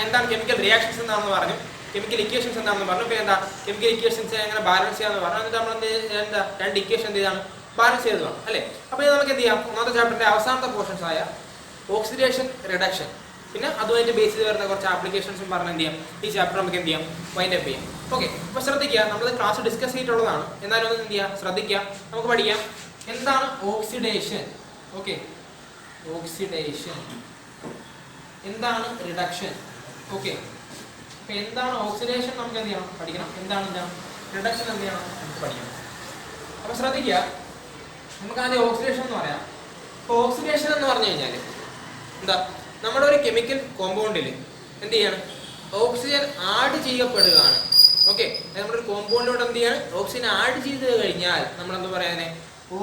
എന്താണ് chemical reactions എന്താണെന്ന് പറഞ്ഞു, കെമിക്കൽ ഇക്വേഷൻസ് എന്താണെന്ന് പറഞ്ഞു. ഇപ്പോൾ എന്താ കെമിക്കൽ ഇക്വേഷൻസ് എങ്ങനെ ബാലൻസ് ചെയ്യാമെന്ന് പറഞ്ഞു. എന്നിട്ട് നമ്മൾ എന്താ രണ്ട് ഇക്വേഷൻ എന്ത് ചെയ്താണ് ബാലൻസ് ചെയ്തതാണ് അല്ലേ. അപ്പോൾ ഇത് നമുക്ക് എന്ത് ചെയ്യാം, ഒന്നാമത്തെ ചാപ്റ്ററിന്റെ അവസാനത്തെ പോർഷൻസ് ആയ ഓക്സിഡേഷൻ റിഡക്ഷൻ പിന്നെ അതുമായിട്ട് ബേസ് ചെയ്ത് വരുന്ന കുറച്ച് ആപ്ലിക്കേഷൻസും പറഞ്ഞ് എന്ത് ചെയ്യാം ഈ ചാപ്റ്റർ നമുക്ക് എന്ത് ചെയ്യാം വൈൻഡ് അപ്പ് ചെയ്യാം. ഓക്കെ, അപ്പോൾ ശ്രദ്ധിക്കുക, നമ്മൾ ക്ലാസ് ഡിസ്കസ് ചെയ്തിട്ടുള്ളതാണ്, എന്നാലും ഒന്ന് എന്ത് ചെയ്യുക ശ്രദ്ധിക്കുക. നമുക്ക് പഠിക്കാം എന്താണ് ഓക്സിഡേഷൻ, ഓക്കെ ഓക്സിഡേഷൻ, എന്താണ് റിഡക്ഷൻ. ഓക്കെ, അപ്പോൾ എന്താണ് ഓക്സിഡേഷൻ നമുക്ക് എന്ത് ചെയ്യണം പഠിക്കണം, എന്താണ് റിഡക്ഷൻ എന്ത് ചെയ്യണം നമുക്ക് പഠിക്കണം. അപ്പോൾ ശ്രദ്ധിക്കുക, നമുക്ക് ആദ്യം ഓക്സിഡേഷൻ എന്ന് പറയാം. അപ്പോൾ ഓക്സിഡേഷൻ എന്ന് പറഞ്ഞു കഴിഞ്ഞാൽ എന്താ, നമ്മുടെ ഒരു കെമിക്കൽ കോമ്പൗണ്ടിൽ എന്ത് ചെയ്യണം ഓക്സിജൻ ആഡ് ചെയ്യപ്പെടുകയാണ്. ഓക്കെ, നമ്മുടെ ഒരു കോമ്പൗണ്ടിലൂടെ എന്ത് ചെയ്യാണ് ഓക്സിജൻ ആഡ് ചെയ്ത് കഴിഞ്ഞാൽ നമ്മൾ എന്ത് പറയാനെ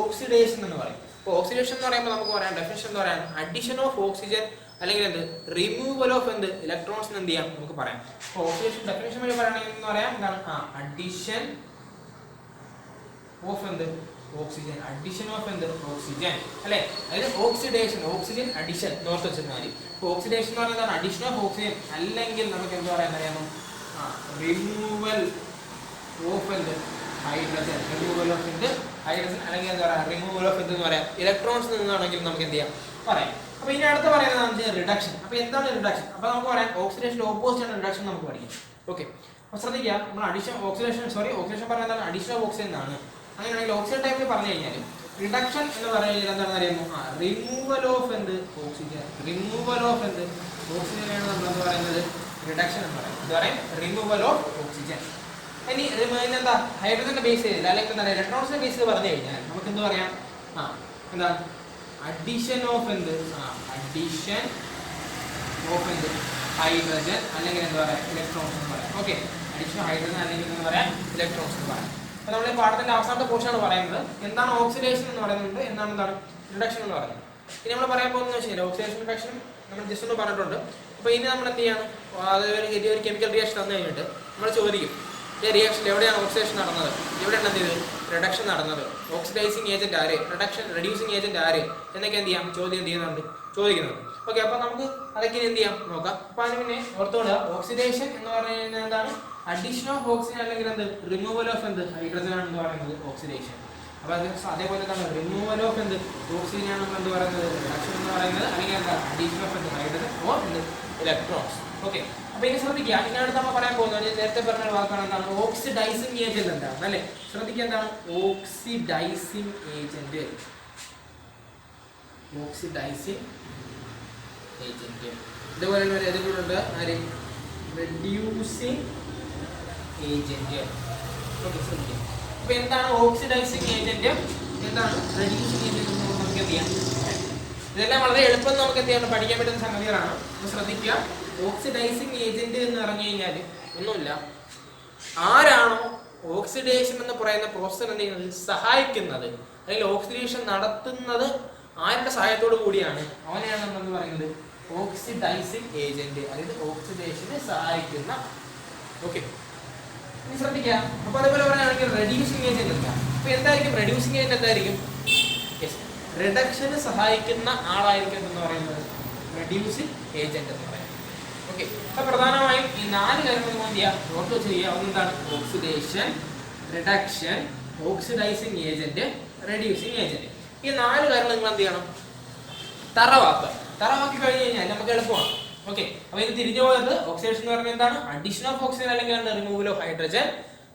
ഓക്സിഡേഷൻ എന്ന് പറയും. അപ്പോൾ ഓക്സിഡേഷൻ എന്ന് പറയുമ്പോൾ നമുക്ക് പറയാം ഡെഫിനിഷൻ എന്ന് പറയാം അഡിഷൻ ഓഫ് ഓക്സിജൻ അല്ലെങ്കിൽ എന്ത് റിമൂവൽ ഓഫ് എന്ത് ഇലക്ട്രോൺസ് എന്ത് ചെയ്യാം നമുക്ക് പറയാം. അപ്പോൾ ഓക്സിഡേഷൻ ഡെഫിനിഷൻ വഴി പറയുകയാണെങ്കിൽ എന്ന് പറയാം എന്താണ് അഡിഷൻ ഓഫ് എന്ത് ഓക്സിജൻ, അഡിഷൻ ഓഫ് എന്ത് ഓക്സിജൻ അല്ലെ, അതായത് ഓക്സിഡേഷൻ ഓക്സിജൻ അഡിഷൻ നോർത്ത് വെച്ചാൽ. ഇപ്പോൾ ഓക്സിഡേഷൻ എന്ന് പറയുന്നത് അഡിഷൻ ഓഫ് ഓക്സിജൻ അല്ലെങ്കിൽ നമുക്ക് എന്താ പറയാൻ അറിയാമോ റിമൂവൽ ഓഫ് എന്ത് ഹൈഡ്രജൻ, റിമൂവൽ ഓഫ് എന്ത് ഹൈഡ്രജൻ അല്ലെങ്കിൽ എന്താ പറയുക റിമൂവൽ ഓഫ് എന്ത് എന്ന് പറയാം ഇലക്ട്രോൺസ് നിന്നാണെങ്കിൽ നമുക്ക് എന്ത് ചെയ്യാം പറയാം. അപ്പോൾ ഇനി അടുത്ത് പറയുന്നത് റിഡക്ഷൻ. അപ്പോൾ എന്താണ് റിഡക്ഷൻ? അപ്പോൾ നമുക്ക് പറയാം ഓക്സിഡേഷൻ ഓപ്പോസിറ്റ് ആണ് റിഡക്ഷൻ നമുക്ക് പഠിക്കാം. ഓക്കെ, അപ്പോൾ ശ്രദ്ധിക്കുക, നമ്മൾ അഡിഷൻ ഓക്സിഡേഷൻ പറയുന്നത് അഡിഷൻ ഓഫ് ഓക്സിജൻ എന്നാണ്. അങ്ങനെയാണെങ്കിൽ ഓക്സിജൻ ടൈമിൽ പറഞ്ഞു കഴിഞ്ഞാൽ റിഡക്ഷൻ എന്ന് പറയുന്നത് എന്താണെന്ന് അറിയുമോ റിമൂവൽ ഓഫ് എന്ത് ഓക്സിജൻ, റിമൂവൽ ഓഫ് എന്ത് ഓക്സിജനാണ് നമ്മൾ എന്ത് പറയുന്നത് റിഡക്ഷൻ എന്ന് പറയുന്നത്. എന്താ പറയാം റിമൂവൽ ഓഫ് ഓക്സിജൻ. ഇനി എന്താ ഹൈഡ്രജന്റെ ബേസ് ചെയ്തില്ല അല്ലെങ്കിൽ എന്താണ് ഇലക്ട്രോൺസിന്റെ ബേസ് ചെയ്ത് പറഞ്ഞു കഴിഞ്ഞാൽ നമുക്ക് എന്ത് പറയാം എന്താ അഡിഷൻ ഓഫ് എന്ത് അഡിഷൻ ഓഫ് എന്ത് ഹൈഡ്രജൻ അല്ലെങ്കിൽ എന്താ പറയാ ഇലക്ട്രോൺസ് എന്ന് പറയാം. ഓക്കെ, അഡിഷൻ ഓഫ് ഹൈഡ്രജൻ അല്ലെങ്കിൽ എന്താ പറയാ ഇലക്ട്രോൺസ് എന്ന് പറയാം. അപ്പോൾ നമ്മൾ ഈ പാഠത്തിന്റെ അവസാനത്തെ പോർഷനാണ് പറയുന്നത് എന്താണ് ഓക്സിഡേഷൻ എന്ന് പറയുന്നത്, എന്താണ് റിഡക്ഷൻ എന്ന് പറയുന്നത്. ഇനി നമ്മൾ പറയാൻ പോകുന്നത് വെച്ചാൽ ഓക്സിഡേഷൻ റിഡക്ഷനും നമ്മൾ ജസ്റ്റ് ഒന്ന് പറഞ്ഞിട്ടുണ്ട്. അപ്പോൾ ഇനി നമ്മൾ എന്ത് ചെയ്യണം, അതൊരു ഒരു കെമിക്കൽ റിയാക്ഷൻ തന്നു കഴിഞ്ഞിട്ട് നമ്മൾ ചോദിക്കും ഈ റിയാക്ഷൻ എവിടെയാണ് ഓക്സിഡേഷൻ നടന്നത്, എവിടെയാണ് എന്ത് ചെയ്തത് റിഡക്ഷൻ നടന്നത്, ഓക്സിഡൈസിങ് ഏജന്റ് ആര്, റെഡ്യൂസിങ് ഏജന്റ് ആര് എന്നൊക്കെ എന്ത് ചെയ്യാം ചോദ്യം എന്ത് ചെയ്യുന്നുണ്ട് ചോദിക്കുന്നുണ്ട്. ഓക്കെ, അപ്പോൾ നമുക്ക് അതൊക്കെ എന്ത് ചെയ്യാം നോക്കാം. അപ്പോൾ അതിന് പിന്നെ ഓർത്തോളുക ഓക്സിഡേഷൻ എന്ന് പറയുന്നത് എന്താണ് അഡിഷൻ ഓഫ് ഓക്സിജൻ അല്ലെങ്കിൽ എന്ത് റിമൂവൽ ഓഫ് എന്ത് ഹൈഡ്രജൻ ആണെന്ന് പറയുന്നത് ഓക്സിഡേഷൻ. അപ്പോൾ അതേപോലെ എന്താണ് റിമൂവൽ ഓഫ് എന്ത് ഓക്സിജൻ ആണെന്ന് എന്ത് പറയുന്നത് റിഡക്ഷൻ എന്ന് പറയുന്നത് അല്ലെങ്കിൽ എന്താ അഡിഷൻ ഓഫ് എന്ത് ഹൈഡ്രജൻ ഓർ എന്ത് ഇലക്ട്രോൺസ്. ഓക്കെ, അപ്പോൾ ഇനി ശ്രദ്ധിക്കുക, ഇതിനടുത്ത് നമ്മൾ പറയാൻ പോകുന്നത് നേരത്തെ പറഞ്ഞ വാക്കാണ് എന്താണ് ഓക്സിഡൈസിങ് ഏജന്റ് എന്താണ് അല്ലേ. ശ്രദ്ധിക്കുക എന്താണ് ഓക്സിഡൈസിങ് ഏജന്റ്, ഓക്സിഡൈസിങ് ഏജന്റ്. ഇതുപോലെ ഒരു ഏതെങ്കിലും ആര് റെഡ്യൂസിങ് ഏജന്റ്. ഓക്കെ, ശ്രദ്ധിക്കുക. അപ്പോൾ എന്താണ് ഓക്സിഡൈസിങ് ഏജന്റ്, എന്താണ് റെഡ്യൂസിങ് ഏജന്റ് എന്ന് നമുക്ക് എന്ത് ചെയ്യാം. ഇതെല്ലാം വളരെ എളുപ്പം നമുക്ക് എന്ത് ചെയ്യാൻ പഠിക്കാൻ പറ്റുന്ന സംഗതികളാണ്. അപ്പോൾ ശ്രദ്ധിക്കുക, ഓക്സിഡൈസിങ് ഏജന്റ് എന്ന് പറഞ്ഞു കഴിഞ്ഞാൽ ഒന്നുമില്ല, ആരാണോ ഓക്സിഡേഷൻ എന്ന് പറയുന്ന പ്രോസസ് എന്ത് ചെയ്യുന്നത് സഹായിക്കുന്നത് അല്ലെങ്കിൽ ഓക്സിഡേഷൻ നടത്തുന്നത് ആരുടെ സഹായത്തോടു കൂടിയാണ് അവനെയാണ് നമ്മൾ പറയുന്നത് ഓക്സിഡൈസിങ് ഏജന്റ്, അതായത് ഓക്സിഡേഷനെ സഹായിക്കുന്ന. ഓക്കെ, ഇനി ശ്രദ്ധിക്കുക. അപ്പോൾ അതേപോലെ പറയുകയാണെങ്കിൽ റെഡ്യൂസിങ് ഏജന്റ് എന്താ, അപ്പോൾ എന്തായിരിക്കും റെഡ്യൂസിങ് ഏജന്റ് എന്തായിരിക്കും റിഡക്ഷന് സഹായിക്കുന്ന ആളായിരിക്കും എന്ന് പറയുന്നത് റെഡ്യൂസിങ് ഏജന്റ് എന്ന് പറയുന്നത്. ഓക്കെ, അപ്പോൾ പ്രധാനമായും ഈ 4 കാര്യങ്ങൾ എന്ത് ചെയ്യുക നോട്ട് വെച്ച് ചെയ്യുക. ഒന്നെന്താണ് oxidation, reduction, oxidising agent, reducing agent. ഈ 4 കാര്യങ്ങൾ നിങ്ങൾ എന്ത് ചെയ്യണം തറവാക്കി കഴിഞ്ഞ് കഴിഞ്ഞാൽ നമുക്ക് എളുപ്പമാണ്. ഓക്കെ, അപ്പോൾ ഇത് തിരിഞ്ഞു പോയത് ഓക്സിഡേഷൻ എന്ന് പറഞ്ഞാൽ എന്താണ് അഡിഷൻ ഓഫ് ഓക്സിജൻ അല്ലെങ്കിൽ റിമൂവൽ ഓഫ് ഹൈഡ്രജൻ.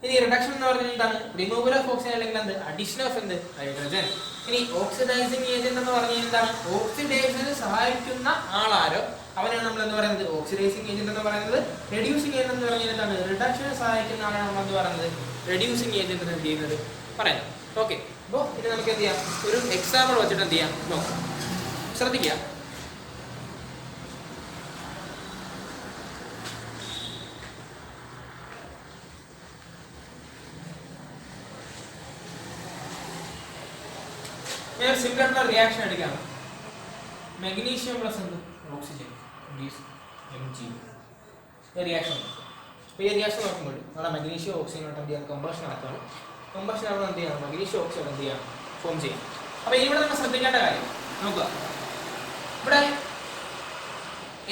ഇനി റിഡക്ഷൻ എന്ന് പറഞ്ഞാൽ എന്താണ് റിമൂവൽ ഓഫ് ഓക്സിജൻ അല്ലെങ്കിൽ എന്ത് അഡിഷൻ ഓഫ് എന്ത് ഹൈഡ്രജൻ. ഇനി ഓക്സിഡൈസിങ് ഏജന്റ് എന്ന് പറഞ്ഞാൽ എന്താണ് ഓക്സിഡേഷന് സഹായിക്കുന്ന ആളാരോ അവനാണ് നമ്മൾ എന്ന് പറയുന്നത് ഓക്സിഡൈസിങ് ഏജന്റ് എന്ന് പറയുന്നത്. റെഡ്യൂസിങ് ഏജന്റ് എന്ന് പറഞ്ഞാൽ എന്താണ് റിഡക്ഷനെ സഹായിക്കുന്ന ആളാണ് നമ്മൾ എന്ന് പറയുന്നത് റെഡ്യൂസിങ് ഏജന്റ് എന്ന് ചെയ്യുന്നത് പറയുന്നത്. ഓക്കെ, അപ്പോൾ ഇനി നമുക്ക് എന്ത് ചെയ്യാം ഒരു എക്സാമ്പിൾ വെച്ചിട്ട് എന്ത് ചെയ്യാം നോക്കാം. ശ്രദ്ധിക്കുക, സിമ്പിൾ ആയിട്ടുള്ള റിയാക്ഷൻ എടുക്കാം. മെഗ്നീഷ്യം പ്ലസ് എന്ത് ഓക്സിജൻ റിയാക്ഷൻ. അപ്പോൾ ഈ റിയാക്ഷൻ നോക്കുമ്പോൾ നമ്മുടെ മെഗ്നീഷ്യം ഓക്സിജനായിട്ട് എന്ത് ചെയ്യാം കമ്പഷൻ നടക്കുകയാണ്. കമ്പഷൻ അവിടെ എന്ത് ചെയ്യാം മെഗ്നീഷ്യം ഓക്സൈഡ് എന്ത് ചെയ്യാം ഫോം ചെയ്യാം. അപ്പോൾ ഇവിടെ നമ്മൾ ശ്രദ്ധിക്കേണ്ട കാര്യം നോക്കുക, ഇവിടെ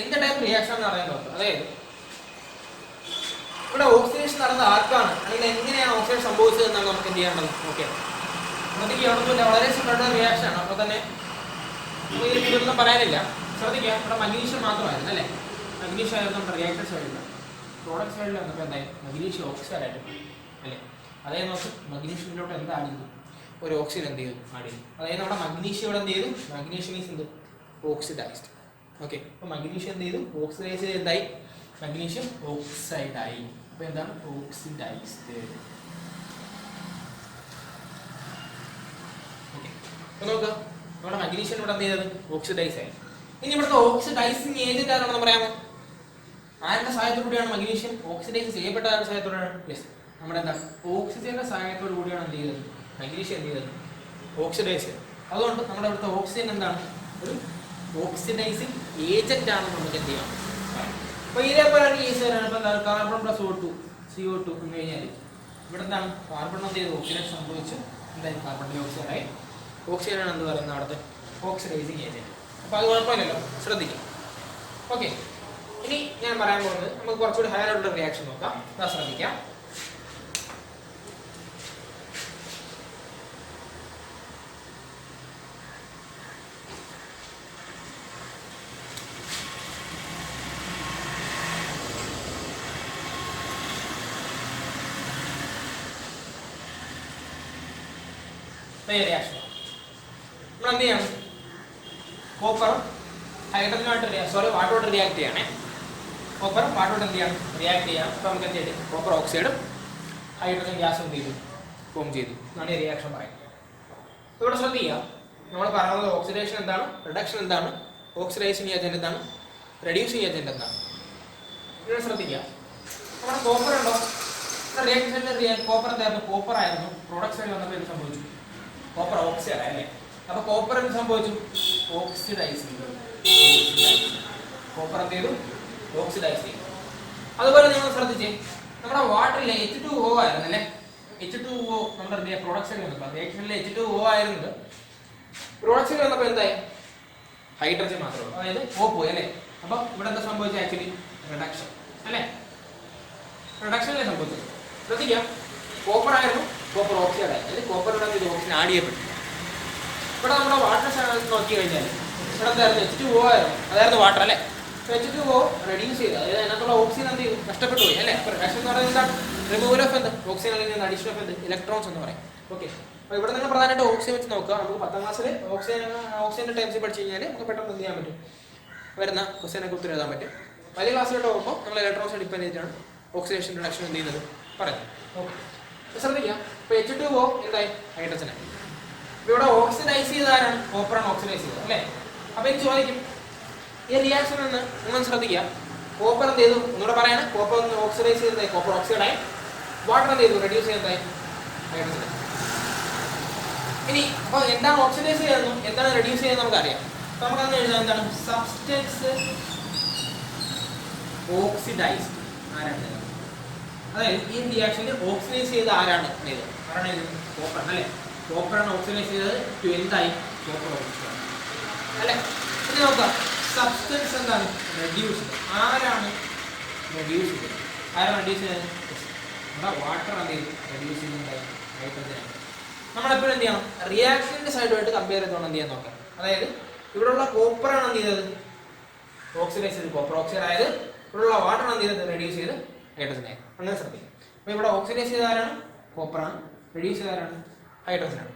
എന്ത് ടൈപ്പ് റിയാക്ഷൻ എന്ന് പറയാൻ നോക്കുക. അതായത് ഇവിടെ ഓക്സിഡേഷൻ നടന്നത് ആർക്കാണ്, അല്ലെങ്കിൽ എങ്ങനെയാണ് ഓക്സിഡേഷൻ സംഭവിച്ചത് എന്നാണ് നമുക്ക് എന്ത് ചെയ്യേണ്ടത്. ഓക്കെ, നമുക്ക് ഒന്നുമില്ല, വളരെ സിമ്പിൾ റിയാക്ഷൻ ആണ്. അപ്പോൾ തന്നെ ഇതൊന്നും പറയാനില്ല. ശ്രദ്ധിക്കുക, ഇവിടെ മഗ്നീഷ്യം മാത്രമായിരുന്നു അല്ലേ, മഗ്നീഷ്യം ആയിരുന്നു നമ്മുടെ റിയാക്ടർ സൈഡിൽ. പ്രോഡക്റ്റ് സൈഡിൽ വന്നപ്പോൾ എന്തായി, മഗ്നീഷ്യം ഓക്സൈഡ് ആയിട്ട് അല്ലേ. അതായത് നമുക്ക് മഗ്നീഷ്യത്തിലോട്ട് എന്താ ആഡ് ചെയ്തു, ഒരു ഓക്സിജൻ എന്ത് ചെയ്തു ആഡ് ചെയ്തു. അതായത് നമ്മുടെ മഗ്നീഷ്യം ഇവിടെ എന്ത് ചെയ്തു, മഗ്നീഷ്യം മീൻസ് എന്ത്, ഓക്സിഡൈസ്ഡ്. ഓക്കെ, അപ്പോൾ മഗ്നീഷ്യം എന്ത് ചെയ്തു, ഓക്സിഡൈസ് ചെയ്ത് എന്തായി, മഗ്നീഷ്യം ഓക്സൈഡായി. അപ്പോൾ എന്താണ് ഓക്സിഡൈസ്ഡ്. ഓക്കെ, അപ്പോൾ നോക്കുക, നമ്മുടെ മഗ്നീഷ്യം ഇവിടെ എന്ത് ചെയ്തത്, ഓക്സിഡൈസ് ആയി. ഇനി ഇവിടുത്തെ ഓക്സിഡൈസിങ് ഏജന്റ് ആരാണെന്ന് പറയാമോ? ആരുടെ സഹായത്തോടുകൂടിയാണ് മഗ്നീഷ്യം ഓക്സിഡൈസ് ചെയ്യപ്പെട്ട ആരുടെ സഹായത്തോടാണ്? യെസ്, നമ്മുടെ എന്താണ് ഓക്സിജന്റെ സഹായത്തോടു കൂടിയാണ് എന്ത് ചെയ്തത്, മഗ്നീഷ്യം എന്ത് ചെയ്തത്, ഓക്സിഡൈസ് ചെയ്തത്. അതുകൊണ്ട് നമ്മുടെ ഇവിടുത്തെ ഓക്സിജൻ എന്താണ്, ഒരു ഓക്സിഡൈസിങ് ഏജന്റ് ആണെന്ന് നമുക്ക് എന്ത് ചെയ്യാം. അപ്പോൾ ഇതേപോലെ കേസ് വരാണ്. ഇപ്പോൾ എന്താണ് കാർബൺ പ്ലസ് O2 CO2 എന്ന് കഴിഞ്ഞാൽ ഇവിടെ എന്താണ് കാർബൺ എന്ത് ചെയ്ത് ഓക്സിഡേഷൻ സംഭവിച്ചു, എന്തായാലും കാർബൺ ഡൈ ഓക്സൈഡ് ആയി. ഓക്സിജനാണ് എന്ന് പറയുന്നത് അവിടുത്തെ ഓക്സിഡൈസിങ് ഏജന്റ്. അപ്പോൾ അത് കുഴപ്പമില്ലല്ലോ, ശ്രദ്ധിക്കും. ഓക്കെ, ഇനി ഞാൻ പറയാൻ പോകുന്നത് നമുക്ക് കുറച്ചുകൂടി ഹയർ ആയിട്ടുള്ള റിയാക്ഷൻ നോക്കാം. അതാ ശ്രദ്ധിക്കാം. റിയാക്ഷൻ നമ്മൾ എന്ത് ചെയ്യണം, കോപ്പറും ഹൈഡ്രജനുമായിട്ട് വാട്ടറോട്ട് റിയാക്ട് ചെയ്യണേ. കോപ്പറും വാട്ടറോട്ട് എന്ത് ചെയ്യണം, റിയാക്ട് ചെയ്യാം. അപ്പോൾ നമുക്ക് എന്ത് ചെയ്യും, കോപ്പർ ഓക്സൈഡും ഹൈഡ്രജൻ ഗ്യാസും എന്ത് ചെയ്തു, ഫോം ചെയ്തു എന്നാണ് ഈ റിയാക്ഷൻ പറയുന്നത്. ഇവിടെ ശ്രദ്ധിക്കുക, നമ്മൾ പറയുന്നത് ഓക്സിഡേഷൻ എന്താണ്, റിഡക്ഷൻ എന്താണ്, ഓക്സിഡൈസിങ് ഏജന്റ് എന്താണ്, റെഡ്യൂസിങ് ഏജന്റ് എന്താണ്. ഇവിടെ ശ്രദ്ധിക്കുക, നമ്മുടെ കോപ്പർ ഉണ്ടോ, റിയാക്ഷൻ സൈഡിൽ കോപ്പർ എന്തായിരുന്നു, കോപ്പർ ആയിരുന്നു. പ്രോഡക്റ്റ് സൈഡിൽ വന്നപ്പോൾ എന്ത് സംഭവിച്ചു, കോപ്പർ ഓക്സൈഡ് അല്ലേ. അപ്പോൾ കോപ്പർ എന്ത് സംഭവിച്ചു, ഓക്സിഡൈസ് ചെയ്തു. കോപ്പർ എന്ത് ചെയ്തു, ഓക്സിഡൈസ് ചെയ്തു. അതുപോലെ നിങ്ങൾ ശ്രദ്ധിച്ചേ, നമ്മുടെ വാട്ടറിലെ H2O ആയിരുന്നു അല്ലേ. H2O നമ്മുടെ പ്രോഡക്റ്റ് സൈഡിൽ വന്നപ്പോൾ റിയാക്ഷനിലെ H2O ആയിരുന്നത് പ്രോഡക്റ്റ് സൈഡിൽ വന്നപ്പോൾ എന്തായി, ഹൈഡ്രജൻ മാത്രമേ ഉള്ളൂ, അതായത് O പോയി അല്ലേ. അപ്പോൾ ഇവിടെ എന്താ സംഭവിച്ചത്, ആക്ച്വലി റിഡക്ഷൻ അല്ലേ, റിഡക്ഷനല്ലേ സംഭവിച്ചത്. ശ്രദ്ധിക്കാം, കോപ്പർ ആയിരുന്നു, കോപ്പർ ഓക്സൈഡ് ആയി, അതായത് കോപ്പർ ഇവിടെ ഓക്സിജൻ ആഡ് ചെയ്യപ്പെട്ടു. ഇവിടെ നമ്മുടെ വാട്ടർ നോക്കി കഴിഞ്ഞാൽ ഇവിടെ എന്തായിരുന്നു, H2O ആയിരുന്നു, അതായിരുന്നു വാട്ടർ അല്ലേ. H2O റെഡ്യൂസ് ചെയ്ത്, അതായത് അതിനകത്തുള്ള ഓക്സിജൻ എന്ത് ചെയ്തു, നഷ്ടപ്പെട്ടു പോയി അല്ലേ. അപ്പോൾ റിഡക്ഷൻ എന്ന് പറയുന്നത് എന്താണ്, റിമൂവൽ ഓഫ് എന്ത്, ഓക്സിജൻ അല്ലെങ്കിൽ അഡീഷൻ ഓഫ് എന്ത്, ഇലക്ട്രോൺസ് എന്ന് പറയും. ഓക്കെ, അപ്പോൾ ഇവിടെ നിങ്ങൾ പ്രധാനമായിട്ട് ഓക്സിജൻ വെച്ച് നോക്കുക. നമുക്ക് 10ാം ക്ലാസ്സിൽ ഓക്സിജൻ്റെ ടൈംസ് പഠിച്ചു കഴിഞ്ഞാൽ നമുക്ക് പെട്ടെന്ന് എന്ത് ചെയ്യാൻ പറ്റും, വരുന്ന ക്വസ്റ്റ്യനൊക്കെ ഉത്തരം എഴുതാൻ പറ്റും. വലിയ ക്ലാസ്സിലോട്ട് പോകുമ്പോൾ നമ്മൾ ഇലക്ട്രോൺസ് ഡിപ്പെൻഡ് ചെയ്തിട്ടാണ് ഓക്സിഡേഷൻ റിഡക്ഷൻ എന്ത് ചെയ്യുന്നത് പറയുന്നത്. ഓക്കെ, ശ്രദ്ധിക്കുക, ഇപ്പോൾ H2O എന്തായി, ഹൈഡ്രജനായി. ഇവിടെ ഓക്സിഡൈസ് ചെയ്ത ആരാണ്, കോപ്പറാണ് ഓക്സിഡൈസ് ചെയ്തത് അല്ലേ. അപ്പോൾ എനിക്ക് ചോദിക്കും, ഈ റിയാക്ഷൻ എന്ന് നിങ്ങൾ ശ്രദ്ധിക്കുക, കോപ്പർ എന്ത് ചെയ്തു, ഒന്നുകൂടെ പറയാണ്, കോപ്പർ ഒന്ന് ഓക്സിഡൈസ് ചെയ്തതായി, കോപ്പർ ഓക്സൈഡായി. വാട്ടർ എന്ത് ചെയ്തു, റെഡ്യൂസ് ചെയ്തതായി, ഹൈഡ്രജൻ. ഇനി അപ്പോൾ എന്താണ് ഓക്സിഡൈസ് ചെയ്യുന്നത്, എന്താണ് റെഡ്യൂസ് ചെയ്യുന്നത് നമുക്കറിയാം. അപ്പോൾ നമുക്കന്ന് എഴുതാം, എന്താണ് സബ്സ്റ്റൻസ് ഓക്സിഡൈസ്ഡ് ആരാണ്, അതായത് ഈ റിയാക്ഷനിൽ ഓക്സിഡൈസ് ചെയ്ത് ആരാണ് കോപ്പർ അല്ലേ. കോപ്പറാണ് ഓക്സിഡൈസ് ചെയ്തത് ടു എന്തായി, കോപ്പർ ഓക്സൈഡ് അല്ലേ. ഇനി നോക്കാം, സബ്സ്റ്റൻസ് എന്താണ് റെഡ്യൂസ്ഡ്, ആരാണ് റെഡ്യൂസ് ചെയ്തത്, ആരാണ് റെഡ്യൂസ് ചെയ്തത്, നമ്മുടെ വാട്ടർ എന്ത് ചെയ്തു, റെഡ്യൂസ് ചെയ്യുന്നുണ്ടായി, ഹൈഡ്രജൻ. നമ്മളെപ്പോഴും എന്ത് ചെയ്യണം, റിയാക്ഷൻ്റെ സൈഡുമായിട്ട് കമ്പയർ ചെയ്തുകൊണ്ട് എന്ത് ചെയ്യാൻ നോക്കാം. അതായത് ഇവിടെയുള്ള കോപ്പറാണ് എന്ത് ചെയ്തത്, ഓക്സിഡൈസ് ചെയ്ത് കോപ്പർ ഓക്സൈഡ് ആയത്, ഇവിടെയുള്ള വാട്ടർ എന്ത് ചെയ്തത്, റെഡ്യൂസ് ചെയ്ത് ഹൈഡ്രജൻ ആയി. അങ്ങനെ ശ്രദ്ധിക്കും. അപ്പോൾ ഇവിടെ ഓക്സിഡൈസ് ചെയ്ത ആരാണ്, കോപ്പറാണ്, റെഡ്യൂസ് ചെയ്ത ആരാണ്, ഹൈഡ്രജനാണ്.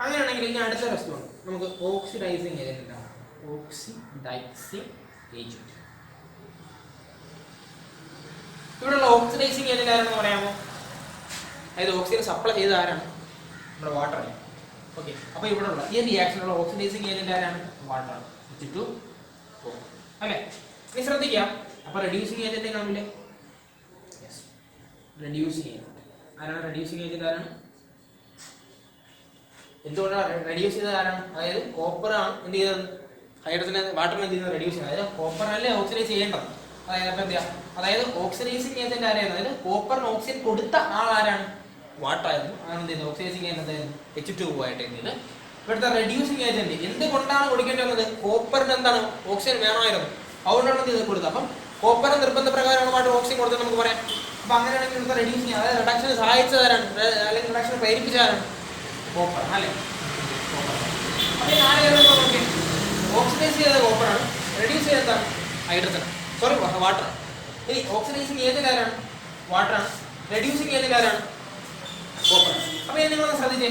അങ്ങനെയാണെങ്കിൽ ഇനി അടുത്ത റെസ്റ്റുണ്ട്, നമുക്ക് ഓക്സിഡൈസിങ് ഏജന്റ് ആണ്, ഓക്സിഡൈസിങ് ഏജന്റ്. ഇവിടെയുള്ള ഓക്സിഡൈസിങ് ഏജന്റ് ആരാണെന്ന് പറയാമോ, അതായത് ഓക്സിജൻ സപ്ലൈ ചെയ്ത ആരാണ്, നമ്മുടെ വാട്ടർ ആണ്. ഓക്കെ, അപ്പോൾ ഇവിടെയുള്ള ഈ റിയാക്ഷനുള്ള ഓക്സിഡൈസിങ് ഏജന്റ് ആരാണ്, വാട്ടറാണ്, H2O അല്ലേ. ഇനി ശ്രദ്ധിക്കാം, അപ്പോൾ റെഡ്യൂസിങ് ഏജന്റ് കാണില്ലേ, റെഡ്യൂസിങ് ഏജന്റ് ആരാണ്, റെഡ്യൂസിങ് ഏജന്റ് ആരാണ്, എന്തുകൊണ്ടാണ് റെഡ്യൂസ് ചെയ്തത് ആരാണ്, അതായത് കോപ്പറാണ് എന്ത് ചെയ്തത്, ഹൈഡ്രജനെ വാട്ടറിനെ എന്ത് ചെയ്യുന്നത്, റെഡ്യൂസ് ചെയ്യുന്നത്. അതായത് കോപ്പറല്ലേ ഓക്സിഡൈസ് ചെയ്യേണ്ടത്. അതായത് അപ്പോൾ എന്താ, അതായത് ഓക്സിഡൈസിങ് ഏജന്റ് ആരായിരുന്നു, അതായത് കോപ്പറിന് ഓക്സിജൻ കൊടുത്ത ആൾ ആരാണ്, വാട്ടർ ആയിരുന്നു. അങ്ങനെ എന്ത് ചെയ്യുന്നത്, ഓക്സിഡൈസിങ് ഏജന്റ് എന്തായിരുന്നു, H2O ആയിട്ട് എന്ത് ചെയ്ത്. ഇവിടുത്തെ റെഡ്യൂസിങ് ഏജന്റ് എന്തുകൊണ്ടാണ് കൊടുക്കേണ്ടി വന്നത്, കോപ്പറിന് എന്താണ് ഓക്സിജൻ വേണമായിരുന്നു, അതുകൊണ്ടാണ് എന്ത് ചെയ്ത് കൊടുത്തത്. അപ്പം കോപ്പർ നിർബന്ധ പ്രകാരമാണ് വാട്ടർ ഓക്സിജൻ കൊടുത്തത് നമുക്ക് പറയാം. അപ്പൊ അങ്ങനെയാണെങ്കിൽ ഇവിടുത്തെ റെഡ്യൂസ് ചെയ്യാൻ, അതായത് റിഡക്ഷന് സഹായിച്ചതാരാണ്, അല്ലെങ്കിൽ റിഡക്ഷന് പ്രേരിപ്പിച്ചതാരാണ്? കോപ്പർ അല്ലേ. അപ്പൊ ഈ 4 ഏതെന്ന് നോക്കി, ഓക്സിഡൈസ് ചെയ്ത കോപ്പറാണ്, റെഡ്യൂസ് ചെയ്തതാണ് ഹൈഡ്രജൻ, സോറി വാട്ടർ. ഇനി ഓക്സിഡൈസിങ് ഏജന്റ് ആരാണ്? വാട്ടറാണ്. റെഡ്യൂസിങ് ഏജന്റ് ആരാണ്? കോപ്പർ. അപ്പൊ ഇത് നിങ്ങളൊന്ന് ശ്രദ്ധിച്ചേ,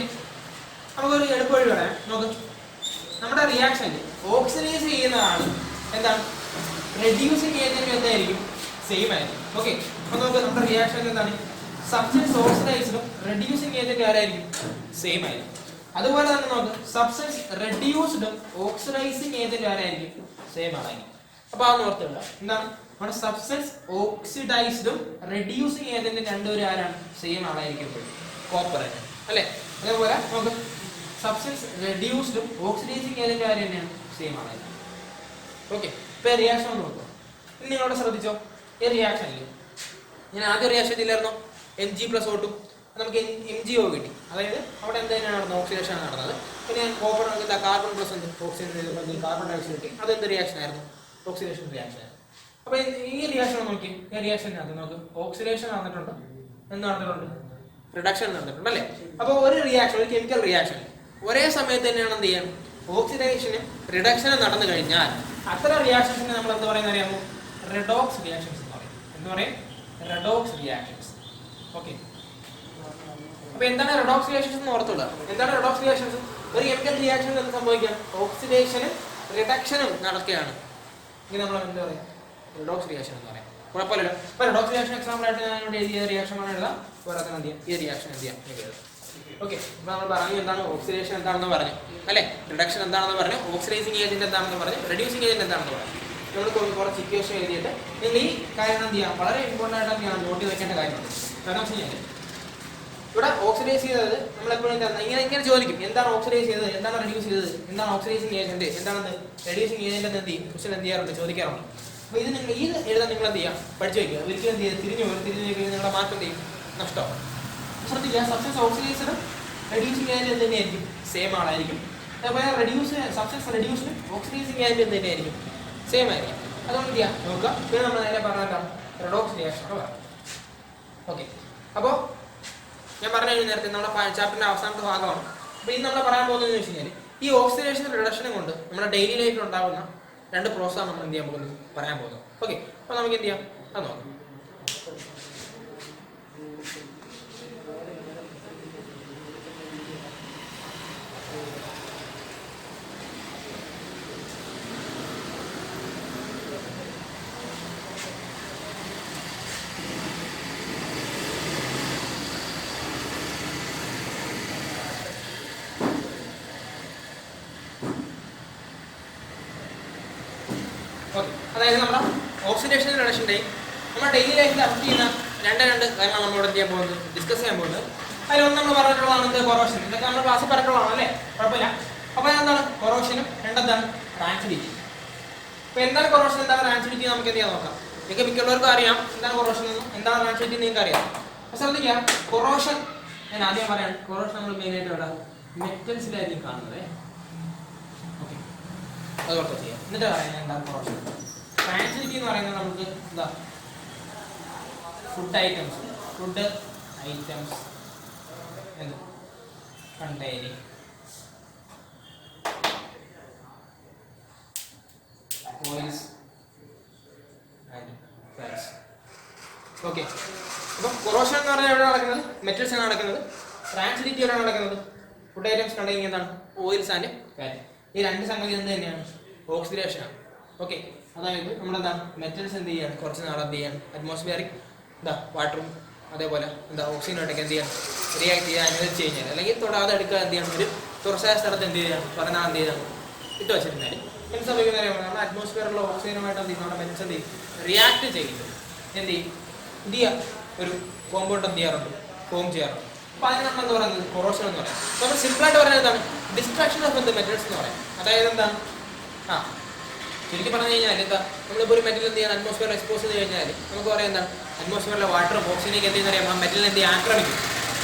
നമുക്കൊരു എളുപ്പവഴി പറയാം. നോക്ക്, നമ്മുടെ റിയാക്ഷനിൽ ഓക്സിഡൈസ് ചെയ്യുന്നതാണ് എന്താണ്, റെഡ്യൂസിങ് ഏജന്റ് എന്തായിരിക്കും? സെയിം ആയിരിക്കും. ഓക്കെ, അപ്പൊ നമുക്ക് നമ്മുടെ റിയാക്ഷൻ എന്താണ്, സബ്സ്റ്റൻസ് ഓക്സിഡൈസ്ഡും റെഡ്യൂസിങ് ഏജന്റ് ആരായിരിക്കും? സെയിം ആയിരിക്കും. അതുപോലെ തന്നെ നോക്ക്, സബ്സ്റ്റൻസ് റെഡ്യൂസ്ഡും ഓക്സിഡൈസിങ് ഏജന്റ് ആരായിരിക്കും? സെയിം ആയിരിക്കും. അപ്പൊ അതൊന്ന് ഓർത്തുള്ള എന്താണ്, നമ്മുടെ സബ്സ്റ്റൻസ് ഓക്സിഡൈസ്ഡും റെഡ്യൂസിങ് ഏജന്റ് രണ്ടുപേരും ആരാണ്? സെയിം ആളായിരിക്കും, കോപ്പർ അല്ലേ. അതേപോലെ നമുക്ക് സബ്സ്റ്റൻസ് റെഡ്യൂസ്ഡും ഓക്സിഡൈസിങ് ഏജന്റ് ആര് തന്നെയാണ്? സെയിം ആളായിരിക്കും. ഓക്കെ, ഇപ്പൊ റിയാക്ഷൻ ഒന്ന് നോക്കുക. ഇനി നിങ്ങളോട് ശ്രദ്ധിച്ചോ, ഈ റിയാക്ഷനിൽ ഞാൻ ആദ്യം റിയാക്ഷൻ ചെയ്തില്ലായിരുന്നോ, Mg+O2, നമുക്ക് MgO കിട്ടി. അതായത് അവിടെ എന്ത് തന്നെയാണ് നടന്നത്? ഓക്സിഡേഷൻ ആണ് നടന്നത്. പിന്നെ copper carbon plus oxygen carbon dioxide കിട്ടി. അതെന്ത് റിയാക്ഷൻ ആയിരുന്നു? ഓക്സിഡേഷൻ റിയാക്ഷൻ ആയിരുന്നു. അപ്പൊ ഈ റിയാക്ഷൻ നോക്കി, ഈ റിയാക്ഷനകത്ത് നമുക്ക് ഓക്സിഡേഷൻ നടന്നിട്ടുണ്ട്, എന്ത് നടന്നിട്ടുണ്ട്? റിഡക്ഷൻ നടന്നിട്ടുണ്ട് അല്ലേ. അപ്പൊ ഒരു റിയാക്ഷൻ, ഒരു കെമിക്കൽ റിയാക്ഷൻ ഒരേ സമയത്ത് തന്നെയാണ് എന്ത് ചെയ്യാം, ഓക്സിഡേഷനും റിഡക്ഷനും നടന്നു കഴിഞ്ഞാൽ അത്തരം റിയാക്ഷൻസിനെ നമ്മൾ എന്ത് പറയുന്നത് അറിയാമോ? റെഡോക്സ് റിയാക്ഷൻസ് എന്ന് പറയും. എന്ന് പറയും റെഡോക്സ് റിയാക്ഷൻസ്. ഓക്കെ, അപ്പൊ എന്താണ് റെഡോക്സ് റിയാക്ഷൻസ് എന്ന് ഓർത്തുള്ള, എന്താണ് റെഡോക്സ് റിയാക്ഷൻസ്? ഒരു കെമിക്കൽ റിയാക്ഷനിൽ എന്ത് സംഭവിക്കാം? ഓക്സിഡേഷനും റിഡക്ഷനും നടക്കുകയാണ്. ഇങ്ങനെ നമ്മൾ എന്താ പറയാ? റെഡോക്സ് റിയാക്ഷൻ എന്ന് പറയാം. കുഴപ്പമില്ലല്ലോ. അപ്പൊ റെഡോക്സ് റിയാക്ഷൻ എക്സാമ്പിൾ ആയിട്ട് ഞാൻ ഇവിടെ എഴുതിയ റിയാക്ഷൻ ആണ് എഴുതാം. വേറെ എന്ത് ചെയ്യാം? ഈ റിയാക്ഷൻ എന്ത് ചെയ്യാം? എഴുതാം. ഓക്കെ, അപ്പൊ നമ്മൾ പറഞ്ഞു എന്താണ് ഓക്സിഡേഷൻ എന്താണെന്ന് പറഞ്ഞു അല്ലെ, റിഡക്ഷൻ എന്താണെന്ന് പറഞ്ഞു, ഓക്സിഡൈസിങ് ഏജന്റ് എന്താണെന്ന് പറഞ്ഞു, റെഡ്യൂസിങ് ഏജന്റ് എന്താണെന്ന് പറഞ്ഞു. നമ്മൾ കുറച്ച് ഇക്വേഷൻ എഴുതിയിട്ട് നിങ്ങൾ ഈ കാര്യം എന്ത് ചെയ്യാം, വളരെ ഇമ്പോർട്ടൻ്റ് ആയിട്ട് ഞാൻ നോട്ട് ചെയ്ത് വെക്കേണ്ട കാര്യമാണ്. കാരണം വെച്ച് കഴിഞ്ഞാൽ ഇവിടെ ഓക്സിഡൈസ് ചെയ്തത് നമ്മളെപ്പോഴും ഇങ്ങനെ ചോദിക്കും, എന്താണ് ഓക്സിഡൈസ് ചെയ്തത്, എന്താണ് റെഡ്യൂസ് ചെയ്തത്, എന്താണ് ഓക്സിഡൈസിങ് ഏജന്റ്, എന്താണെന്ന് റെഡ്യൂസിങ് ഏജന്റ് എന്ന് എന്ത് ചെയ്യും, ക്വസ്റ്റൻ എന്ത് ചെയ്യാറുണ്ട്, ചോദിക്കാറുണ്ട്. അപ്പോൾ ഇത് നിങ്ങൾ ഈ എഴുതാൻ നിങ്ങൾ എന്ത് ചെയ്യാം, പഠിച്ചു വയ്ക്കുക. ഒരിക്കലും എന്ത് ചെയ്ത് തിരിഞ്ഞു കഴിഞ്ഞാൽ നിങ്ങളുടെ മാർക്ക് എന്ത് ചെയ്യും, നഷ്ടമാവും. ശ്രദ്ധിക്കുക, സബ്സ്റ്റൻസ് ഓക്സിഡൈസ്ഡും റെഡ്യൂസിങ് ഏജന്റ് എന്ത് തന്നെയായിരിക്കും? സെയിം ആളായിരിക്കും. അതേപോലെ സബ്സ്റ്റൻസ് റെഡ്യൂസ്ഡും ഓക്സിഡൈസിങ് ഏജന്റ് എന്ത് തന്നെയായിരിക്കും? സെയിം ആയിരിക്കും. അതുകൊണ്ട് എന്ത് ചെയ്യാം നോക്കുക. പിന്നെ നമ്മൾ നേരെ പറഞ്ഞാൽ റെഡോക്സ് റിയാക്ഷൻ ആണ് പറയാം. ഓക്കെ, അപ്പോൾ ഞാൻ പറഞ്ഞു നേരത്തെ നമ്മുടെ ചാപ്റ്ററിന്റെ അവസാനത്തെ ഭാഗമാണ്. അപ്പോൾ ഇത് നമ്മൾ പറയാൻ പോകുന്നതെന്ന് വെച്ച് കഴിഞ്ഞാൽ ഈ ഓക്സിഡേഷൻ റിഡക്ഷനും കൊണ്ട് നമ്മുടെ ഡെയിലി ലൈഫിൽ ഉണ്ടാകുന്ന 2 പ്രോസസ്സാണ് നമ്മൾ എന്ത് ചെയ്യാൻ പോകുന്നത്, പറയാൻ പോകുന്നത്. ഓക്കെ, അപ്പോൾ നമുക്ക് എന്ത് ചെയ്യാം, അത് നോക്കാം. അതായത് നമ്മുടെ ഓക്സിഡേഷൻ റിഡക്ഷൻ്റെയും നമ്മുടെ ഡെയിലി ലൈഫിൽ അഫക്ട് ചെയ്യുന്ന രണ്ട് കാര്യങ്ങളാണ് നമ്മൾ ഇവിടെ ചെയ്യാൻ പോകുന്നത്, ഡിസ്കസ് ചെയ്യാൻ പോകുന്നത്. അതിലൊന്ന് നമ്മൾ പറഞ്ഞിട്ടുള്ളതാണ് എന്ത്, കൊറോഷൻ. ഇതൊക്കെ നമ്മൾ ക്ലാസ്സിൽ പറഞ്ഞിട്ടുള്ളതാണ് അല്ലേ, കുഴപ്പമില്ല. അപ്പോൾ എന്താണ് കൊറോഷനും, രണ്ടെന്താണ് റാൻസിഡിറ്റി. അപ്പോൾ എന്താണ് കൊറോഷൻ, എന്താണ് റാൻസിഡിറ്റി നമുക്ക് എന്ത് ചെയ്യാൻ നോക്കാം. നിങ്ങൾക്ക് മിക്കുള്ളവർക്കും അറിയാം എന്താണ് കൊറോഷൻ എന്നും എന്താണ് റാൻസിഡിറ്റി നിങ്ങൾക്ക് അറിയാം. അപ്പോൾ ശ്രദ്ധിക്കുക, കൊറോഷൻ ഞാൻ ആദ്യം പറയാം. കൊറോഷൻ നമ്മൾ മെയിനായിട്ട് ഇവിടെ മെറ്റൽസിലായിരിക്കും കാണുന്നത്. ഓക്കെ, അതുകൊണ്ട് ചെയ്യാം. എന്നിട്ട് പറയാം എന്താണ് കൊറോഷൻ. റാൻസിഡിറ്റി എന്ന് പറയുന്നത് നമുക്ക് എന്താ, ഫുഡ് ഐറ്റംസ് എന്ത് containing oils and fats. Okay, അപ്പം കൊറോഷൻ എന്ന് പറഞ്ഞാൽ എവിടെ നടക്കുന്നത്, മെറ്റൽസ് ആണ് നടക്കുന്നത്. റാൻസിഡിറ്റി എവിടെ നടക്കുന്നത്, ഫുഡ് ഐറ്റംസ് കണ്ടെയ്നിങ് എന്താണ്, ഓയിൽസ് ആൻഡ് ഫാറ്റ്. ഈ 2 സംഗതി എന്ത് തന്നെയാണ്, ഓക്സിഡേഷനാണ്. ഓക്കെ, അതായത് നമ്മളെന്താ മെറ്റൽസ് എന്ത് ചെയ്യാണ്, കുറച്ച് നാൾ എന്ത് ചെയ്യാൻ അറ്റ്മോസ്ഫിയറിക് വാട്ടറും അതേപോലെ ഓക്സിജനായിട്ടൊക്കെ എന്ത് ചെയ്യാൻ റിയാക്ട് ചെയ്യാൻ അനുവദിച്ച് കഴിഞ്ഞാൽ, അല്ലെങ്കിൽ തൊടാതെ എടുക്കുക എന്ത് ചെയ്യണം, ഒരു തുറസായ സ്ഥലത്ത് എന്ത് ചെയ്യണം, പറഞ്ഞാൽ എന്ത് ചെയ്യണം ഇട്ട് വെച്ചിട്ടുണ്ടായി. എന്ത് സംഭവിക്കുന്ന അറിയാമോ, നമ്മുടെ അറ്റ്മോസ്ഫിയറിലുള്ള ഓക്സിജനുമായിട്ട് എന്ത് ചെയ്യും, നമ്മുടെ മെറ്റൽസ് എന്ത് ചെയ്യും, റിയാക്ട് ചെയ്യുന്നത് എന്ത് ചെയ്യും, പുതിയ ഒരു കോമ്പൗണ്ട് എന്ത് ചെയ്യാറുണ്ട്, ഫോം ചെയ്യാറുണ്ട്. അപ്പോൾ അതിന് നമ്മൾ എന്താ പറയുന്നത്, കൊറോഷൻ എന്ന് പറയാം. നമ്മൾ സിമ്പിളായിട്ട് പറയുന്നത് എന്താണ്, ഡിസ്ട്രാക്ഷൻ ഓഫ് ദ മെറ്റൽസ് എന്ന് പറയാം. അതായത് എന്താണ്, ശരിക്കും പറഞ്ഞു കഴിഞ്ഞാൽ എന്താ, നമ്മളിപ്പോൾ ഒരു മെറ്റൽ എന്ത് ചെയ്യാൻ അറ്റ്മോസ്ഫിയർ എക്സ്പോസ് ചെയ്ത് കഴിഞ്ഞാൽ നമുക്ക് പറയാം എന്താണ്, അറ്റ്മോസ്ഫിയറിലെ വാട്ടറും ഓക്സിജനൊക്കെ എന്ത് ചെയ്യുന്ന അറിയാം, ആ മെറ്റലിനെ എന്ത് ചെയ്യും,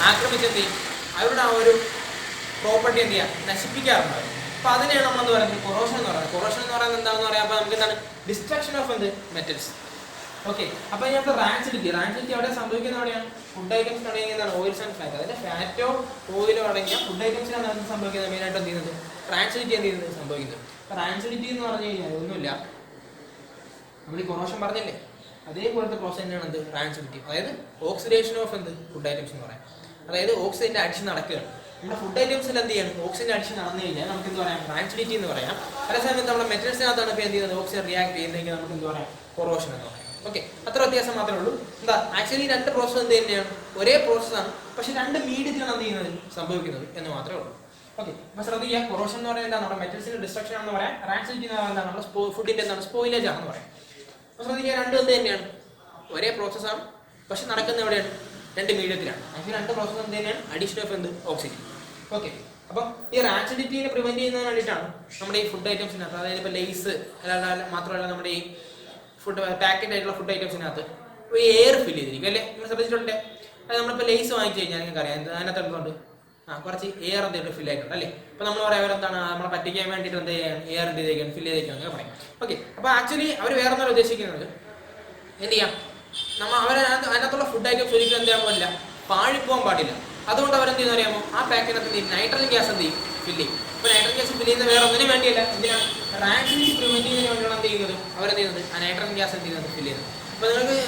ആക്രമിച്ച് എന്ത് ചെയ്യും, അവരുടെ ആ ഒരു പ്രോപ്പർട്ടി എന്ത് ചെയ്യുക, നശിപ്പിക്കാറുണ്ട്. അപ്പോൾ അതിനെയാണ് നമ്മളെന്ന് പറയുന്നത് കൊറോഷൻ എന്ന് പറയുന്നത്. കൊറോഷൻ എന്ന് പറയുന്നത് എന്താണെന്ന് പറയാം, അപ്പോൾ നമുക്ക് എന്താണ്, ഡിസ്ട്രക്ഷൻ ഓഫ് എന്ത് മെറ്റൽസ്. ഓക്കെ, അപ്പൊ ഇതിനകത്ത് റാൻസിഡിറ്റി അവിടെ സംഭവിക്കുന്ന എവിടെയാണ്? ഫുഡ് ഐറ്റംസ് അടങ്ങിയതാണ് ഓയിൽസ് ആൻഡ് ഫാറ്റ്. അതായത് ഫാറ്റോ ഓയിലോ അടങ്ങിയ ഫുഡ് ഐറ്റംസിനാണ് അത് സംഭവിക്കുന്നത്. മെയിനായിട്ട് എന്ത് ചെയ്യുന്നത്? റാൻസിഡിറ്റി എന്ത് ചെയ്യുന്നത് സംഭവിക്കുന്നത്. അപ്പൊ റാൻസിഡിറ്റി എന്ന് പറഞ്ഞു കഴിഞ്ഞാൽ ഒന്നുമില്ല, നമ്മൾ ഈ കൊറോഷൻ പറഞ്ഞില്ലേ, അതേപോലത്തെ പ്രോസസ് തന്നെയാണ് എന്ത്? റാൻസിഡിറ്റി. അതായത് ഓക്സിഡേഷൻ ഓഫ് എന്ത്? ഫുഡ് ഐറ്റംസ് എന്ന് പറയാം. അതായത് ഓക്സിജന്റെ അഡിഷൻ നടക്കുകയാണ്. നമ്മുടെ ഫുഡ് ഐറ്റംസിൽ എന്ത് ചെയ്യണം? ഓക്സിജൻ അഡിഷൻ നടന്നു കഴിഞ്ഞാൽ നമുക്ക് എന്ത് പറയാം? റാൻസിഡിറ്റി എന്ന് പറയാം. അതേസമയം നമ്മുടെ മെറ്റൽസിനകത്താണ് ഇപ്പോൾ എന്ത് ചെയ്യുന്നത്? ഓക്സിജൻ റിയാക്ട് ചെയ്യുന്നതെങ്കിൽ നമുക്ക് എന്ത് പറയാം? കൊറോഷൻ എന്ന് പറയാം. ഓക്കെ, അത്ര വ്യത്യാസം മാത്രമേ ഉള്ളൂ. എന്താ ആക്ച്വലി രണ്ട് പ്രോസസ് എന്ത് തന്നെയാണ്? ഒരേ പ്രോസസ്സാണ്, പക്ഷെ രണ്ട് മീഡിയത്തിലാണ് എന്ത് ചെയ്യുന്നത്? സംഭവിക്കുന്നത് എന്ന് മാത്രമേ ഉള്ളൂ. ഓക്കെ, അപ്പൊ ശ്രദ്ധിക്കുക, കൊറോഷൻ എന്ന് പറയുന്നത് എന്താണ്? നമ്മുടെ മെറ്റൽസിന്റെ ഡിസ്ട്രക്ഷൻ ആണെന്ന് പറയാം. റാൻസിഡിറ്റി എന്ന് പറയുന്നത് നമ്മുടെ ഫുഡിന്റെ എന്താണ്? സ്പോയിലേജ് ആണെന്ന് പറയാം. അപ്പൊ ശ്രദ്ധിക്കുക, രണ്ടും എന്ത് തന്നെയാണ്? ഒരേ പ്രോസസ്സാണ്, പക്ഷെ നടക്കുന്ന എവിടെയാണ്? രണ്ട് മീഡിയത്തിലാണ്. ആക്ച്വലി രണ്ട് പ്രോസസ് എന്ത് തന്നെയാണ്? അഡീഷൻ ഓഫ് എന്ത്? ഓക്സിജൻ. ഓക്കെ, അപ്പം ഈ റാൻസിഡിറ്റിനെ പ്രിവെന്റ് ചെയ്യുന്നതിന് വേണ്ടിയിട്ടാണ് നമ്മുടെ ഈ ഫുഡ് ഐറ്റംസിനകത്ത്, അതായത് ഇപ്പോൾ ലേസ് മാത്രമല്ല നമ്മുടെ ഈ ഫുഡ് പാക്കറ്റ് ആയിട്ടുള്ള ഫുഡ് ഐറ്റംസിനകത്ത് എയർ ഫില്ല് ചെയ്തിരിക്കും അല്ലേ? നിങ്ങൾ ശ്രദ്ധിച്ചിട്ടുണ്ട്. അത് നമ്മളിപ്പോൾ ലേസ് വാങ്ങിച്ചു കഴിഞ്ഞാൽ നിങ്ങൾക്ക് അറിയാം അതിനകത്ത് എന്തുകൊണ്ട്? കുറച്ച് എയർ എന്തെങ്കിലും ഫില്ല് ആയിട്ടുണ്ട് അല്ലേ? അപ്പോൾ നമ്മൾ പറയാം അവരെന്താണ് നമ്മളെ പറ്റിക്കാൻ വേണ്ടിയിട്ട് എന്ത് ചെയ്യാൻ? എയർ എന്ത് ചെയ്തേക്കാണ്? ഫില്ല് ചെയ്തേക്കാണ് അങ്ങനെ പറയും. ഓക്കെ, അപ്പോൾ ആക്ച്വലി അവർ വേറെ ഒന്നും ഉദ്ദേശിക്കുന്നത് എന്ത് ചെയ്യാം? അതിനകത്തുള്ള ഫുഡ് ഐറ്റംസ് ഒരിക്കലും എന്ത് ചെയ്യാൻ പാടില്ല? പാഴിപ്പോകാൻ പാടില്ല. അതുകൊണ്ട് അവരെന്ത് ചെയ്യുന്ന അറിയാമോ? ആ പാക്കിനകത്ത് നൈട്രജൻ ഗ്യാസ് എന്ത് ചെയ്യും? ഫില്ല് ചെയ്യും. അപ്പോൾ നൈട്രജൻ ഗ്യാസ് ഫില്ല് ചെയ്യുന്നത് വേറെ ഒന്നിനും വേണ്ടിയല്ല, എന്തിനാണ്? റാൻസിഡിറ്റി പ്രിവെന്റ് ചെയ്യുന്നതിന് വേണ്ടിയാണ് എന്ത് ചെയ്യുന്നത്? അവരെന്ത് ചെയ്യുന്നത്? ആ നൈട്രജൻ ഗ്യാസ് എന്ത് ചെയ്യുന്നത്? ഫില്ല് ചെയ്യുന്നത്. അപ്പോൾ നിങ്ങൾക്ക്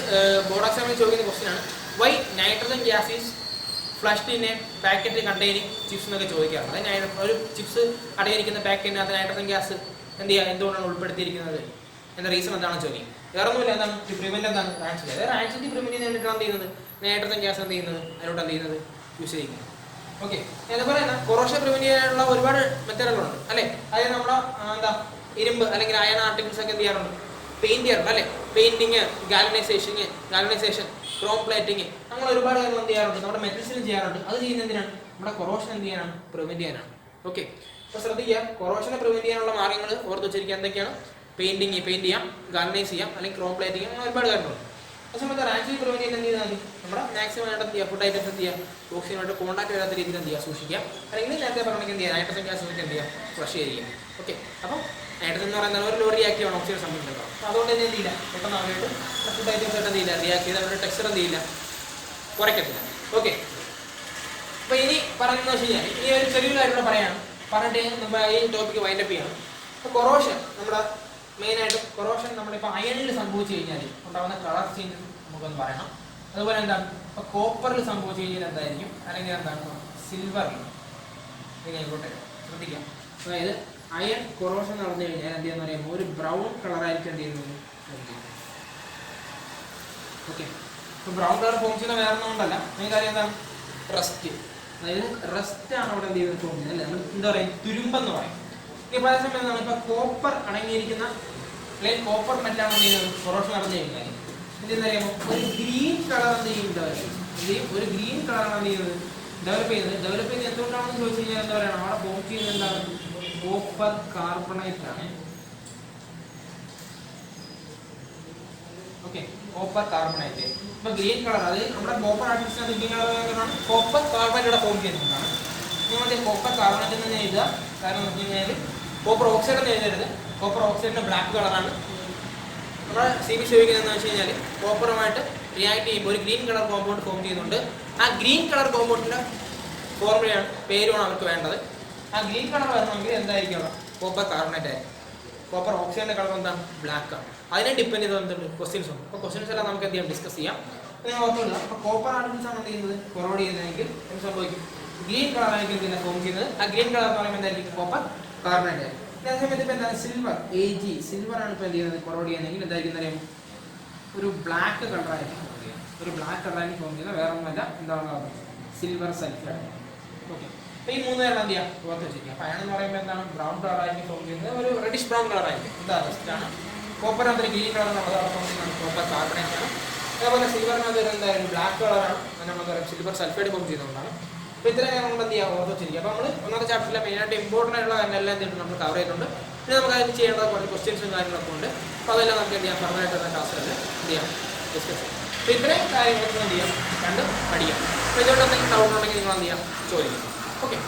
ബോർഡ് എക്സാമിൽ ചോദിക്കുന്ന ക്വസ്റ്റ്യൻ ആണ്, why nitrogen gas is flushed in a packet containing chips എന്നൊക്കെ ചോദിക്കാറുണ്ട്. അതായത് ഒരു ചിപ്സ് അടങ്ങിയിരിക്കുന്ന പാക്കറ്റിനകത്ത് നൈട്രജൻ ഗ്യാസ് എന്ത് ചെയ്യുക? എന്തുകൊണ്ടാണ് ഉൾപ്പെടുത്തിയിരിക്കുന്നത് എന്ന റീസൺ എന്താണെന്ന് ചോദിക്കും. വേറെ ഒന്നുമില്ല, എന്താണ്? പ്രിവെന്റ് എന്താണ്? റാൻസിഡിറ്റി. അതായത് റാൻസിഡിറ്റി പ്രിവെന്റ് ചെയ്യുന്നതിന് വേണ്ടിയിട്ടാണ് എന്ത് ചെയ്യുന്നത്? നൈട്രജൻ ഗ്യാസ് എന്ത് ചെയ്യുന്നത്? അതിലോട്ട് എന്ത് ചെയ്യുന്നത്? യൂസ് ചെയ്യുന്നത്. ഓക്കെ, അതുപോലെ തന്നെ കൊറോഷൻ പ്രിവെന്റ് ചെയ്യാനുള്ള ഒരുപാട് മെത്തേഡുകളുണ്ട് അല്ലേ? അതായത് നമ്മുടെ എന്താ ഇരുമ്പ് അല്ലെങ്കിൽ അയൺ ആർട്ടിക്കിൾസ് ഒക്കെ എന്ത് ചെയ്യാറുണ്ട്? പെയിന്റ് ചെയ്യാറുണ്ട് അല്ലേ? പെയിന്റിങ്, ഗാലനൈസേഷൻ, ക്രോം പ്ലേറ്റിങ്, അങ്ങനെ ഒരുപാട് കാര്യങ്ങൾ എന്ത് ചെയ്യാറുണ്ട്? നമ്മുടെ മെറ്റൽസിനും ചെയ്യാറുണ്ട്. അത് ചെയ്യുന്ന എന്തിനാണ്? നമ്മുടെ കൊറോഷൻ എന്ത് ചെയ്യാനാണ്? പ്രിവെന്റ് ചെയ്യാനാണ്. ഓക്കെ, അപ്പോൾ ശ്രദ്ധിക്കുക, കൊറോഷനെ പ്രിവെന്റ് ചെയ്യാനുള്ള മാർഗ്ഗങ്ങൾ ഓർത്ത് വെച്ചിരിക്കുക. എന്തൊക്കെയാണ്? പെയിന്റ് ചെയ്യാം, ഗാലനൈസ് ചെയ്യാം, അല്ലെങ്കിൽ ക്രോം പ്ലേറ്റിങ്, അങ്ങനെ ഒരുപാട് കാര്യങ്ങളുണ്ട്. അതേസമയത്ത് റാൻസിഡിറ്റി പ്രിവെന്റ് ചെയ്യുന്ന എന്ത് ചെയ്താൽ മതി? നമ്മുടെ മാക്സിമം ആയിട്ട് എന്ത് ചെയ്യുക? ഫുഡ് ഐറ്റംസ് എന്ത് ചെയ്യുക? ഓക്സിജനുമായിട്ട് കോൺടാക്ട് വരാത്ത രീതിയിൽ എന്ത് ചെയ്യുക? സൂക്ഷിക്കുക. അല്ലെങ്കിൽ നേരത്തെ പറഞ്ഞെങ്കിൽ എന്ത് ചെയ്യുക? നൈട്രജൻ ഗ്യാസ് വെച്ച് എന്ത് ചെയ്യുക? ഫ്ലഷ് ചെയ്യുക. ഓക്കെ, അപ്പം നൈട്രജൻ എന്ന് പറയുന്നത് ഒരു ലോറി റിയാക്റ്റീവ് ആണ് ഓക്സിജൻ സംബന്ധിച്ചിടത്തോളം. അപ്പോൾ അതുകൊണ്ട് തന്നെ എന്ത് ചെയ്യില്ല? പെട്ടെന്ന് അവരായിട്ട് ഫുഡ് ഐറ്റംസ് ആയിട്ട് എന്ത് ചെയ്യില്ല? റിയാക്ട് ചെയ്ത് അവരുടെ ടെക്സ്ചർ എന്ത് ചെയ്യില്ല? കുറയ്ക്കത്തില്ല. ഓക്കെ, അപ്പോൾ ഇനി പറയുന്നത് വെച്ച് കഴിഞ്ഞാൽ ഇനി ഒരു ചെറിയൊരു കാര്യം പറയാണ്, പറഞ്ഞിട്ട് നമ്മൾ ഈ ടോപ്പിക്ക് വൈൻഡപ്പ് ചെയ്യണം. അപ്പോൾ കൊറോഷൻ നമ്മുടെ മെയിനായിട്ടും കൊറോഷൻ നമ്മളിപ്പോൾ അയണിൽ സംഭവിച്ചു കഴിഞ്ഞാൽ ഉണ്ടാകുന്ന കളർ ചേഞ്ച് നമുക്കൊന്ന് പറയണം. അതുപോലെ എന്താണ്? ഇപ്പോൾ കോപ്പറിൽ സംഭവിച്ചു കഴിഞ്ഞാൽ എന്തായിരിക്കും? അല്ലെങ്കിൽ എന്താണ്? സിൽവറിൽ ഇങ്ങോട്ടെ ശ്രദ്ധിക്കാം. അതായത് അയൺ കൊറോഷൻ നടന്നു കഴിഞ്ഞാൽ എന്ത് ചെയ്യുന്ന പറയുമ്പോൾ ഒരു ബ്രൗൺ കളറായിരിക്കും എന്ത് ചെയ്യുന്നത്? ഓക്കെ, ഇപ്പോൾ ബ്രൗൺ കളർ ഫോം ചെയ്യുന്ന വേറെ ഒന്നും കൊണ്ടല്ല, മെയിൻ കാര്യം എന്താണ്? റസ്റ്റ്. അതായത് റസ്റ്റ് ആണ് അവിടെ എന്ത് ചെയ്യുന്നത്? ഫോം ചെയ്യുന്നത് അല്ലേ? നമ്മൾ എന്താ പറയുക? തുരുമ്പെന്ന് പറയും. ഈ പല സമയം എന്താണ്? ഇപ്പോൾ കോപ്പർ അടങ്ങിയിരിക്കുന്ന അല്ലെങ്കിൽ കോപ്പർ മെറ്റാണ് എന്ത് ചെയ്യുന്നത്? കൊറോഷൻ നടന്നു കഴിഞ്ഞാൽ എന്തെന്ന് അറിയാമോ? ഒരു ഗ്രീൻ കളർ എന്ത് ചെയ്യും? ഒരു ഗ്രീൻ കളറാണ് എന്ത് ചെയ്യുന്നത്? ഡെവലപ്പ് ചെയ്യുന്നത് എന്തുകൊണ്ടാണെന്ന് ചോദിച്ചു കഴിഞ്ഞാൽ എന്താ പറയുക? അവിടെ ഫോം ചെയ്യുന്നത് എന്താണ്? കോപ്പർ കാർബണേറ്റ് ആണ്. Okay, copper carbonate. ഇപ്പൊ ഗ്രീൻ കളർ, അത് നമ്മുടെ copper artificial green colour copper carbonate form ചെയ്യുന്നതാണ്. നിങ്ങൾ കോപ്പർ കാർബണേറ്റ് എന്ന് തന്നെ എഴുതുക. കാരണം എന്ന് വെച്ച് കഴിഞ്ഞാൽ കോപ്പർ ഓക്സൈഡ് എന്ന് എഴുതരുത്. കോപ്പർ ഓക്സൈഡിന്റെ ബ്ലാക്ക് കളറാണ്. നമ്മുടെ CBC ചോദിക്കുന്നതെന്ന് വെച്ച് കഴിഞ്ഞാൽ കോപ്പറുമായിട്ട് റിയാക്ട് ചെയ്യുമ്പോൾ ഒരു ഗ്രീൻ കളർ കോമ്പൗണ്ട് ഫോം ചെയ്യുന്നുണ്ട്. ആ ഗ്രീൻ കളർ കോമ്പൗണ്ടിന്റെ ഫോർമുലയാണ്, പേരുമാണ് അവർക്ക് വേണ്ടത്. ആ ഗ്രീൻ കളർ വരണമെങ്കിൽ എന്തായിരിക്കും? കോപ്പർ കാർബണേറ്റ് ആയിരിക്കും. കോപ്പർ ഓക്സൈഡിന്റെ കളർ എന്താണ്? ബ്ലാക്ക് ആണ്. അതിനെ ഡിപ്പെൻഡ് ചെയ്ത് എന്തുണ്ട്? ക്വസ്റ്റ്യൻസ് ഉണ്ട്. അപ്പോൾ ക്വസ്റ്റ്യൻസ് എല്ലാം നമുക്ക് എന്ത് ചെയ്യാം? ഡിസ്കസ് ചെയ്യാം. നിങ്ങൾ ഓർത്തുകൊള്ളുക, അപ്പോൾ കോപ്പർ ആർട്ടിക്കിൾസ് ആണ് എന്ത് ചെയ്യുന്നത്? കൊറോഡ് ചെയ്യുന്നതെങ്കിൽ എന്ത് സംഭവിക്കും? ഗ്രീൻ കളർ ആയിരിക്കും ഇതിനെ ഫോം ചെയ്യുന്നത്. ആ ഗ്രീൻ കളർ എന്ന് പറയുമ്പോൾ എന്തായിരിക്കും? കോപ്പർ കാർബണേറ്റ് ആയിരിക്കും. അതേസമയത്ത് ഇപ്പോൾ എന്താണ്? സിൽവർ, Ag സിൽവർ ആണ് ഇപ്പോൾ എന്ത് ചെയ്യുന്നത്? കൊറോഡ് ചെയ്യുന്നതെങ്കിൽ എന്തായിരിക്കും അറിയാം? ഒരു ബ്ലാക്ക് കളറായിരിക്കും ഫോം ചെയ്യുന്നത്. ഒരു ബ്ലാക്ക് കളറായിരിക്കും ഫോം ചെയ്യുന്നത്. വേറെ ഒന്നുമല്ല, എന്താണ്? Silver sulphide. ഓക്കെ, അപ്പോൾ ഈ മൂന്ന് പേരും എന്ത് ചെയ്യാം? ഓർത്ത് വെച്ചിരിക്കുക. അപ്പോൾ അയൺ എന്ന് പറയുമ്പോൾ എന്താണ്? ബ്രൗൺ കളറായിരിക്കും ഫോം ചെയ്യുന്നത്. ഒരു റെഡിഷ് ബ്രൗൺ കളറായിരിക്കും. എന്താ റെസ്റ്റാണ്. കോപ്പർ അതിൽ ഗ്രീൻ കളർ നമ്മളത് ഫോം ചെയ്യുന്നത് കോപ്പർ കാർബണേറ്റ് ആണ്. അതേപോലെ സിൽവറിനകത്ത് എന്തായാലും ബ്ലാക്ക് കളറാണ്, നമ്മൾ പറയാം സിൽവർ സൾഫൈഡ് ഫോം ചെയ്യുന്നതുകൊണ്ടാണ്. അപ്പോൾ ഇത്രയും നമ്മൾ എന്ത് ചെയ്യുക? ഓർത്ത് വെച്ചിരിക്കുക. അപ്പോൾ നമ്മൾ ഒന്നാമത്തെ ചാപ്റ്ററിലെ മെയിനായിട്ട് ഇമ്പോർട്ടൻ്റ് ആയിട്ടുള്ള കാര്യങ്ങളെല്ലാം എന്ത് നമ്മൾ കവർ ചെയ്തിട്ടുണ്ട്. പിന്നെ നമുക്ക് അതിന് ചെയ്യേണ്ട കുറച്ച് ക്വസ്റ്റ്യൻസും കാര്യങ്ങളൊക്കെ ഉണ്ട്. അപ്പോൾ അതെല്ലാം നമുക്ക് എന്ത് ചെയ്യാം? ഫർദറായിട്ട് വരുന്ന ക്ലാസ്സുകളിൽ എന്ത് ചെയ്യാം? ഡിസ്കസ് ചെയ്യാം. അപ്പോൾ ഇത്രയും കാര്യങ്ങളൊക്കെ എന്ത് ചെയ്യാം? കണ്ട് പഠിക്കാം. അപ്പോൾ ഇതുകൊണ്ട് എന്തെങ്കിലും ഡൗട്ട് ഉണ്ടെങ്കിൽ നിങ്ങൾ എന്ത് ചെയ്യാം? ചോദിക്കാം. ഓക്കെ.